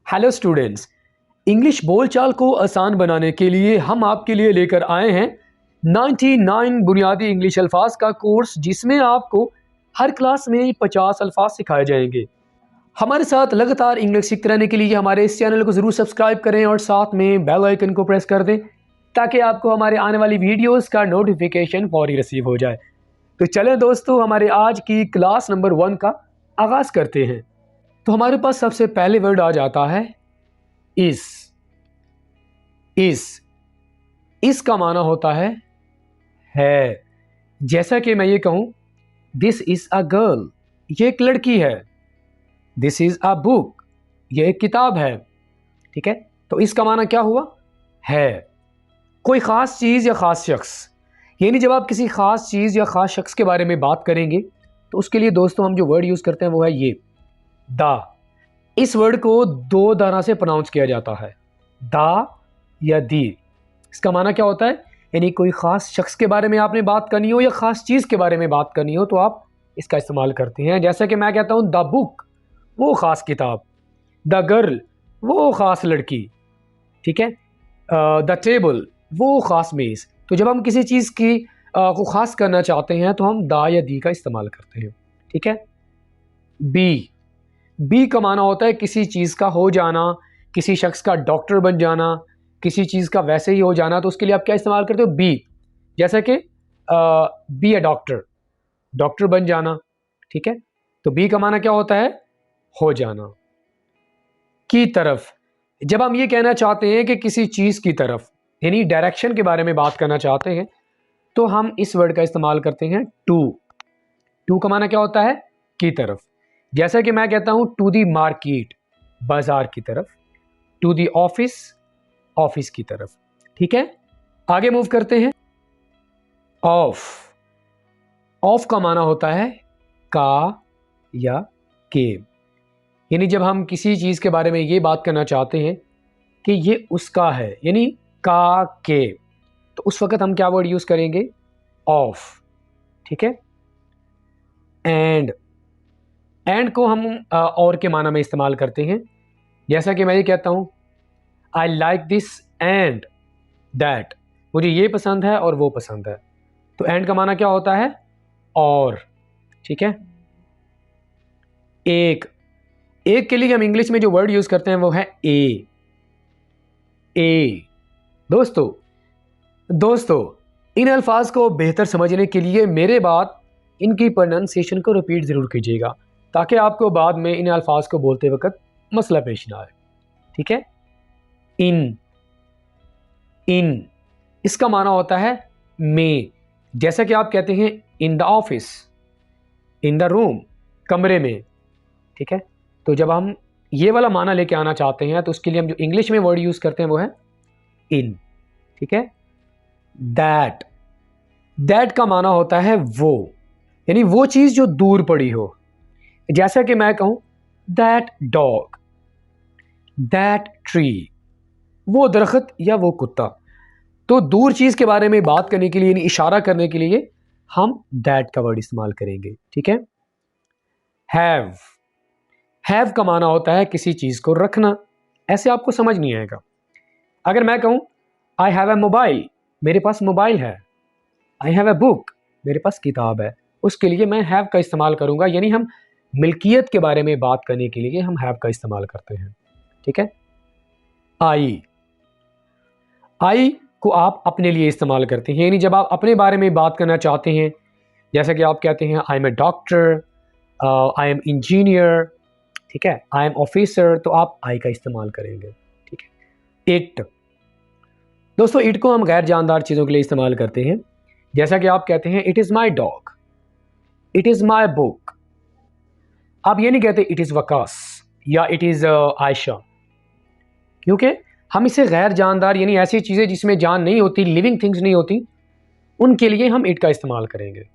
Hello students, English बोलचाल को आसान बनाने के लिए हम आपके लिए लेकर आए हैं 99 बुनियादी इंग्लिश अल्फाज का कोर्स, जिसमें आपको हर क्लास में 50 अल्फाज सिखाए जाएंगे। हमारे साथ लगातार इंग्लिश सीखते रहने के लिए हमारे इस चैनल को ज़रूर सब्सक्राइब करें और साथ में बेल आइकन को प्रेस कर दें ताकि आपको हमारे आने वाली वीडियोस का नोटिफिकेशन फौरी रिसीव हो जाए। तो चलें दोस्तों, हमारे आज की क्लास नंबर 1 का आगाज़ करते हैं। तो हमारे पास सबसे पहले वर्ड आ जाता है इस। इस का माना होता है। जैसा कि मैं ये कहूं, दिस इज अ गर्ल, ये एक लड़की है। दिस इज अ बुक, ये एक किताब है। ठीक है, तो इसका माना क्या हुआ? है। कोई ख़ास चीज़ या ख़ास शख्स, यानी जब आप किसी ख़ास चीज़ या ख़ास शख्स के बारे में बात करेंगे तो उसके लिए दोस्तों हम जो वर्ड यूज़ करते हैं वो है ये, द। इस वर्ड को दो तरह से प्रोनाउंस किया जाता है, दा या दी। इसका माना क्या होता है? यानी कोई ख़ास शख्स के बारे में आपने बात करनी हो या ख़ास चीज़ के बारे में बात करनी हो तो आप इसका इस्तेमाल करते हैं। जैसे कि मैं कहता हूँ द बुक, वो ख़ास किताब, द गर्ल, वो ख़ास लड़की। ठीक है, द टेबल, वो ख़ास मेज़। तो जब हम किसी चीज़ की को ख़ास करना चाहते हैं तो हम दा या दी का इस्तेमाल करते हैं। ठीक है। बी का माना होता है किसी चीज़ का हो जाना, किसी शख्स का डॉक्टर बन जाना, किसी चीज़ का वैसे ही हो जाना। तो उसके लिए आप क्या इस्तेमाल करते हो? बी। जैसे कि बी ए डॉक्टर, डॉक्टर बन जाना। ठीक है, तो बी का माना क्या होता है? हो जाना। की तरफ, जब हम ये कहना चाहते हैं कि किसी चीज़ की तरफ, यानी डायरेक्शन के बारे में बात करना चाहते हैं, तो हम इस वर्ड का इस्तेमाल करते हैं टू। टू का माना क्या होता है? की तरफ। जैसा कि मैं कहता हूं टू दी मार्केट, बाजार की तरफ, टू दी ऑफिस, ऑफिस की तरफ। ठीक है, आगे मूव करते हैं। ऑफ। ऑफ का माना होता है का या के, यानी जब हम किसी चीज़ के बारे में ये बात करना चाहते हैं कि ये उसका है, यानी का के, तो उस वक्त हम क्या वर्ड यूज़ करेंगे? ऑफ। ठीक है। एंड को हम और के माना में इस्तेमाल करते हैं। जैसा कि मैं ये कहता हूँ I like this and that, मुझे ये पसंद है और वो पसंद है। तो एंड का माना क्या होता है? और। ठीक है। एक के लिए हम इंग्लिश में जो वर्ड यूज़ करते हैं वो है ए। दोस्तों इन अल्फाज को बेहतर समझने के लिए मेरे बाद इनकी प्रोनाउंसिएशन को रिपीट ज़रूर कीजिएगा ताकि आपको बाद में इन अल्फाज को बोलते वक्त मसला पेश ना आए। ठीक है। इन इसका माना होता है में। जैसा कि आप कहते हैं in the office, in the room, कमरे में। ठीक है, तो जब हम ये वाला माना लेके आना चाहते हैं तो उसके लिए हम जो इंग्लिश में वर्ड यूज़ करते हैं वो है इन। ठीक है। दैट का माना होता है वो, यानी वो चीज़ जो दूर पड़ी हो। जैसा कि मैं कहूँ दैट डॉग, दैट ट्री, वो दरख्त या वो कुत्ता। तो दूर चीज़ के बारे में बात करने के लिए, यानी इशारा करने के लिए हम दैट का वर्ड इस्तेमाल करेंगे। ठीक है। हैव का माना होता है किसी चीज़ को रखना। ऐसे आपको समझ नहीं आएगा। अगर मैं कहूँ आई हैव ए मोबाइल, मेरे पास मोबाइल है। आई हैव ए बुक, मेरे पास किताब है। उसके लिए मैं हैव का इस्तेमाल करूँगा, यानी हम मिल्कियत के बारे में बात करने के लिए हम हैव का इस्तेमाल करते हैं। ठीक है। आई को आप अपने लिए इस्तेमाल करते हैं, यानी जब आप अपने बारे में बात करना चाहते हैं, जैसा कि आप कहते हैं I am a doctor, I am engineer. ठीक है, आई एम ऑफिसर, तो आप आई का इस्तेमाल करेंगे। ठीक है। इट, दोस्तों इट को हम गैर जानदार चीज़ों के लिए इस्तेमाल करते हैं। जैसा कि आप कहते हैं it is my dog, it is my book. आप ये नहीं कहते इट इज़ वकास या इट इज़ आयशा, क्योंकि हम इसे गैर जानदार, यानी ऐसी चीज़ें जिसमें जान नहीं होती, लिविंग थिंग्स नहीं होती, उनके लिए हम इट का इस्तेमाल करेंगे।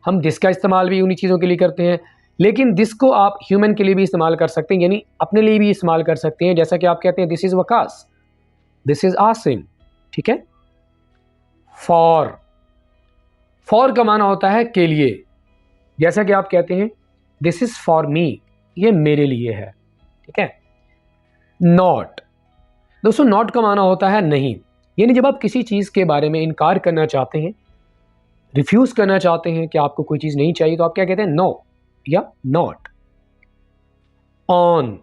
हम दिस का इस्तेमाल भी उन्हीं चीज़ों के लिए करते हैं, लेकिन दिस को आप ह्यूमन के लिए भी इस्तेमाल कर सकते हैं, यानी अपने लिए भी इस्तेमाल कर सकते हैं। जैसा कि आप कहते हैं this is Waqas, this is Asim. ठीक है। फॉर का माना होता है के लिए। जैसा कि आप कहते हैं दिस इज़ फॉर मी, ये मेरे लिए है। ठीक है। नॉट। दोस्तों नॉट का माना होता है नहीं, यानी जब आप किसी चीज़ के बारे में इनकार करना चाहते हैं, रिफ्यूज़ करना चाहते हैं कि आपको कोई चीज़ नहीं चाहिए, तो आप क्या कहते हैं? नो या नॉट। ऑन,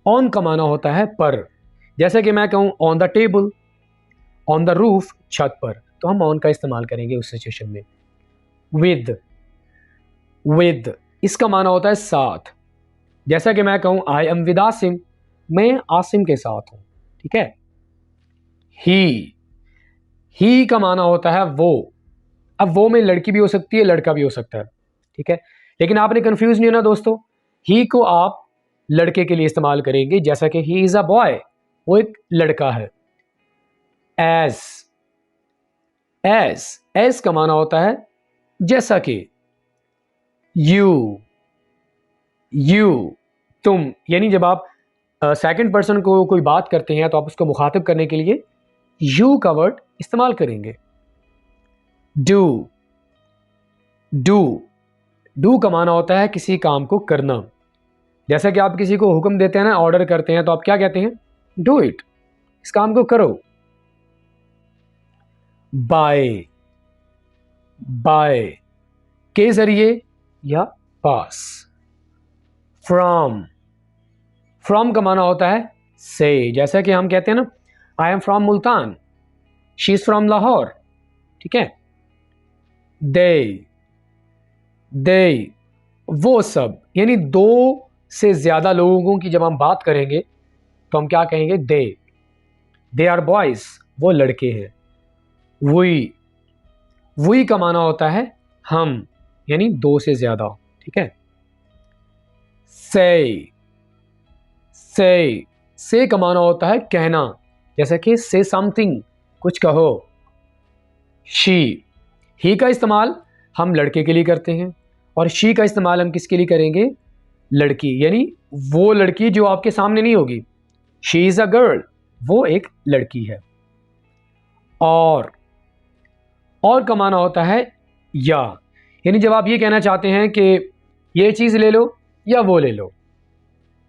ऑन का माना होता है पर। जैसे कि मैं कहूँ on the table, on the roof, छत पर, तो हम ऑन का इस्तेमाल करेंगे उस सिचुएशन में। विद, विद इसका माना होता है साथ। जैसा कि मैं कहूँ आई एम विद आसिम, मैं आसिम के साथ हूँ, ठीक है। ही का माना होता है वो। अब वो में लड़की भी हो सकती है, लड़का भी हो सकता है, ठीक है। लेकिन आपने कंफ्यूज नहीं होना दोस्तों, ही को आप लड़के के लिए इस्तेमाल करेंगे, जैसा कि ही इज अ बॉय, वो एक लड़का है। एज, एज का माना होता है जैसा कि। यू, तुम, यानी जब आप सेकंड पर्सन को कोई बात करते हैं तो आप उसको मुखातिब करने के लिए यू का वर्ड इस्तेमाल करेंगे। डू, डू, डू का माना होता है किसी काम को करना। जैसा कि आप किसी को हुक्म देते हैं ना, ऑर्डर करते हैं, तो आप क्या कहते हैं? डू इट, इस काम को करो। बाय, बाय के जरिए या पास। फ्रॉम, फ्रॉम का माना होता है से। जैसा कि हम कहते हैं ना, I am from Multan, she is from Lahore, ठीक है। दे, दे वो सब, यानी दो से ज्यादा लोगों की जब हम बात करेंगे तो हम क्या कहेंगे? दे आर बॉयज, वो लड़के हैं। वी का माना होता है हम, यानी दो से ज्यादा, ठीक है। से, से का माना होता है कहना, जैसे कि से समथिंग, कुछ कहो। शी, ही का इस्तेमाल हम लड़के के लिए करते हैं, और शी का इस्तेमाल हम किसके लिए करेंगे? लड़की, यानी वो लड़की जो आपके सामने नहीं होगी। शी इज अ गर्ल, वो एक लड़की है। और का माना होता है या, यानी जब आप ये कहना चाहते हैं कि ये चीज़ ले लो या वो ले लो,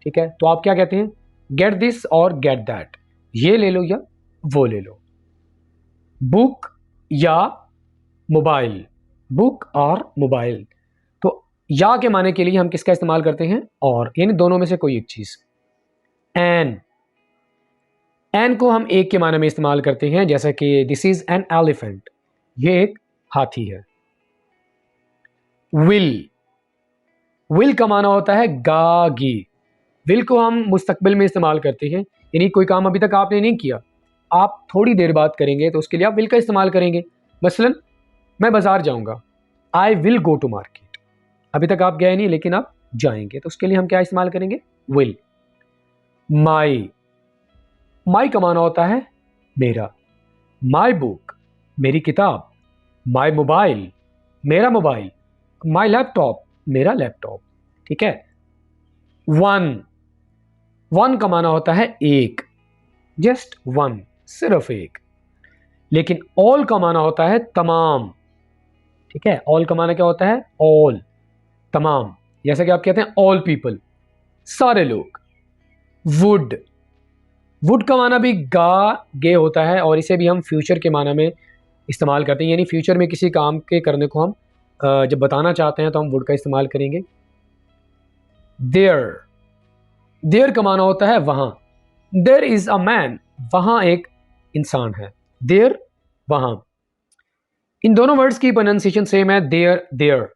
ठीक है, तो आप क्या कहते हैं? गेट दिस और गेट दैट, ये ले लो या वो ले लो। बुक या मोबाइल, बुक और मोबाइल, तो या के माने के लिए हम किसका इस्तेमाल करते हैं? और, यानी दोनों में से कोई एक चीज़। एन को हम एक के माने में इस्तेमाल करते हैं, जैसा कि दिस इज एन एलिफेंट, ये एक हाथी है। विल का माना होता है गागी। विल को हम मुस्तकबिल में इस्तेमाल करते हैं, यानी कोई काम अभी तक आपने नहीं किया, आप थोड़ी देर बाद करेंगे, तो उसके लिए आप विल का इस्तेमाल करेंगे। मसलन मैं बाजार जाऊंगा, I will go to market, अभी तक आप गए नहीं लेकिन आप जाएंगे, तो उसके लिए हम क्या इस्तेमाल करेंगे? विल। माई का माना होता है मेरा। माई बुक, मेरी किताब। माई मोबाइल, मेरा मोबाइल। माई लैपटॉप, मेरा लैपटॉप, ठीक है। वन का माना होता है एक, जस्ट वन, सिर्फ एक। लेकिन ऑल का माना होता है तमाम, ठीक है। ऑल का माना क्या होता है? ऑल, तमाम। जैसा कि आप कहते हैं ऑल पीपल, सारे लोग। वुड का माना भी गे होता है, और इसे भी हम फ्यूचर के माना में इस्तेमाल करते हैं, यानी फ्यूचर में किसी काम के करने को हम जब बताना चाहते हैं तो हम वुड का इस्तेमाल करेंगे। देयर का माना होता है वहां। देयर इज अ मैन, वहां एक इंसान है। देयर, वहां। इन दोनों वर्ड्स की प्रोनाउंसिएशन सेम है, देयर।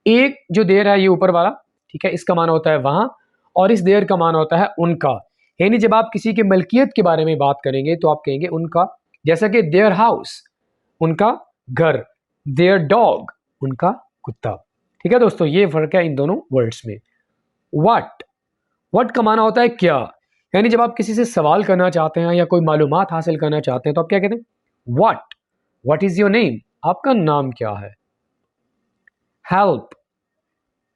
एक जो देयर है ये ऊपर वाला, ठीक है, इसका माना होता है वहां, और इस देयर का माना होता है उनका। यानी जब आप किसी के मलकियत के बारे में बात करेंगे तो आप कहेंगे उनका, जैसा कि देयर हाउस, उनका घर। देयर डॉग, उनका कुत्ता, ठीक है दोस्तों, ये फर्क है इन दोनों वर्ड्स में। वट का माना होता है क्या, यानी जब आप किसी से सवाल करना चाहते हैं या कोई मालूमात हासिल करना चाहते हैं तो आप क्या कहते हैं? वट इज योर नेम, आपका नाम क्या है। हेल्प,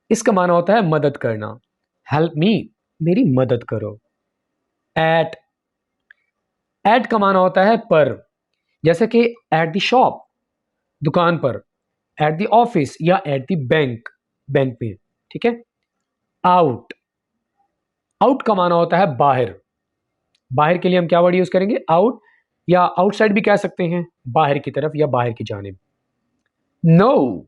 इसका माना होता है मदद करना। हेल्प मी, मेरी मदद करो। एट का माना होता है पर, जैसे कि एट द शॉप, दुकान पर। एट द ऑफिस या एट द बैंक, बैंक में, ठीक है। आउट आउट का माना होता है बाहर। बाहर के लिए हम क्या वर्ड यूज करेंगे? आउट, या आउटसाइड भी कह सकते हैं, बाहर की तरफ या बाहर की जानिब। नो,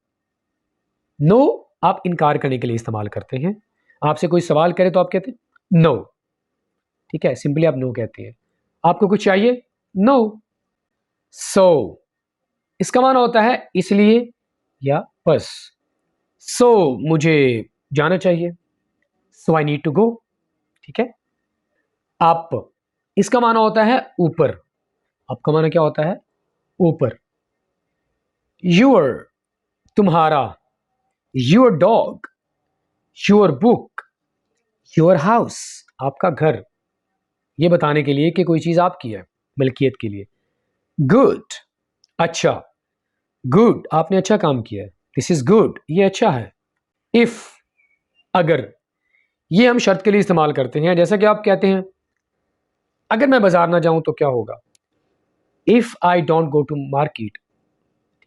नो आप इनकार करने के लिए इस्तेमाल करते हैं। आपसे कोई सवाल करे तो आप कहते हैं नो, ठीक है, सिंपली आप नो कहते हैं। आपको कुछ चाहिए? नो। सो इसका माना होता है इसलिए या बस। सो मुझे जाना चाहिए, सो आई नीड टू गो, ठीक है। अप इसका माना होता है ऊपर। अप का माना क्या होता है? ऊपर। योर तुम्हारा, your dog, your book, your house आपका घर, ये बताने के लिए कि कोई चीज आपकी है, मिल्कियत के लिए। गुड अच्छा, गुड आपने अच्छा काम किया है, दिस इज गुड ये अच्छा है। इफ अगर, ये हम शर्त के लिए इस्तेमाल करते हैं, जैसा कि आप कहते हैं अगर मैं बाजार ना जाऊं तो क्या होगा? If I don't go to market,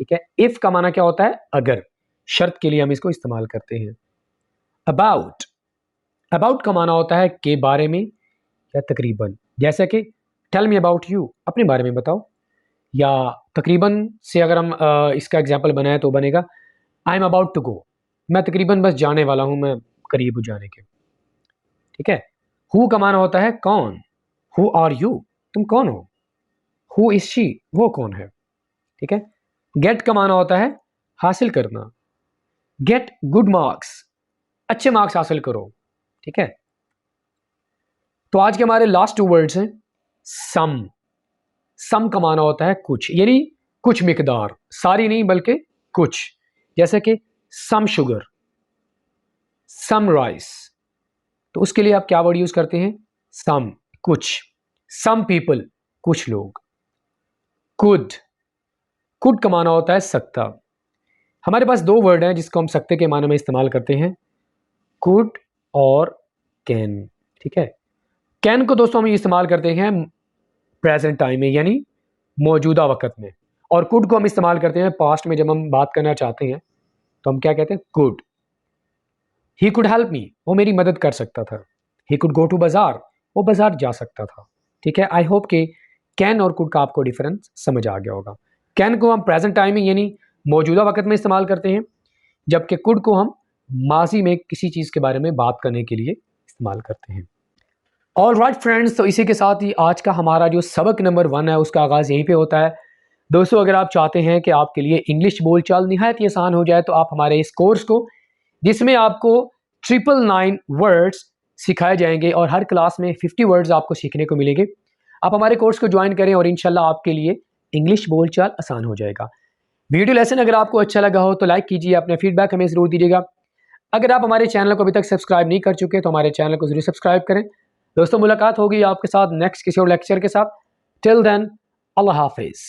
ठीक है। इफ का माना क्या होता है? अगर। शर्त के लिए हम इसको इस्तेमाल करते हैं। अबाउट, अबाउट का माना होता है के बारे में या तकरीबन, जैसे कि टेल मी अबाउट यू, अपने बारे में बताओ। या तकरीबन से अगर हम इसका एग्जाम्पल बनाए तो बनेगा I am about to go, मैं तकरीबन बस जाने वाला हूं, मैं करीब हूं जाने के, ठीक है। हु का माना होता है कौन, हु आर यू तुम कौन हो। हु इज शी वो कौन है, ठीक है। गेट का माना होता है हासिल करना। गेट गुड मार्क्स अच्छे मार्क्स हासिल करो, ठीक है। तो आज के हमारे लास्ट टू वर्ड्स हैं सम। सम का माना होता है कुछ, यानी कुछ मिकदार, सारी नहीं बल्कि कुछ, जैसे कि सम शुगर, सम राइस। तो उसके लिए आप क्या वर्ड यूज करते हैं? सम कुछ। सम पीपल कुछ लोग। कुड, कुड का माना होता है सकता। हमारे पास दो वर्ड हैं जिसको हम सकते के माने में इस्तेमाल करते हैं, कुड और कैन, ठीक है। कैन को दोस्तों हम इस्तेमाल करते हैं प्रेजेंट टाइम में, यानी मौजूदा वक्त में, और कुड को हम इस्तेमाल करते हैं पास्ट में, जब हम बात करना चाहते हैं तो हम क्या कहते हैं? Could. He could help me वो मेरी मदद कर सकता था। ही कुड गो टू बाजार वो बाजार जा सकता था, ठीक है। आई होप कि कैन और कुड का आपको डिफरेंस समझ आ गया होगा। कैन को हम प्रेजेंट टाइम में यानी मौजूदा वक्त में इस्तेमाल करते हैं, जबकि कुड को हम माजी में किसी चीज़ के बारे में बात करने के लिए इस्तेमाल करते हैं। ऑल राइट फ्रेंड्स, तो इसी के साथ ही आज का हमारा जो सबक नंबर 1 है उसका आगाज़ यहीं पे होता है। दोस्तों अगर आप चाहते हैं कि आपके लिए इंग्लिश बोलचाल निहायत ही आसान हो जाए तो आप हमारे इस कोर्स को, जिसमें आपको 999 वर्ड्स सिखाए जाएंगे और हर क्लास में 50 वर्ड्स आपको सीखने को मिलेंगे, आप हमारे कोर्स को ज्वाइन करें और इंशाल्लाह आपके लिए इंग्लिश बोलचाल आसान हो जाएगा। वीडियो लेसन अगर आपको अच्छा लगा हो तो लाइक कीजिए, अपना फीडबैक हमें ज़रूर दीजिएगा। अगर आप हमारे चैनल को अभी तक सब्सक्राइब नहीं कर चुके तो हमारे चैनल को ज़रूर सब्सक्राइब करें। दोस्तों मुलाकात होगी आपके साथ नेक्स्ट किसी और लेक्चर के साथ। टिल देन अल्लाह हाफिज़।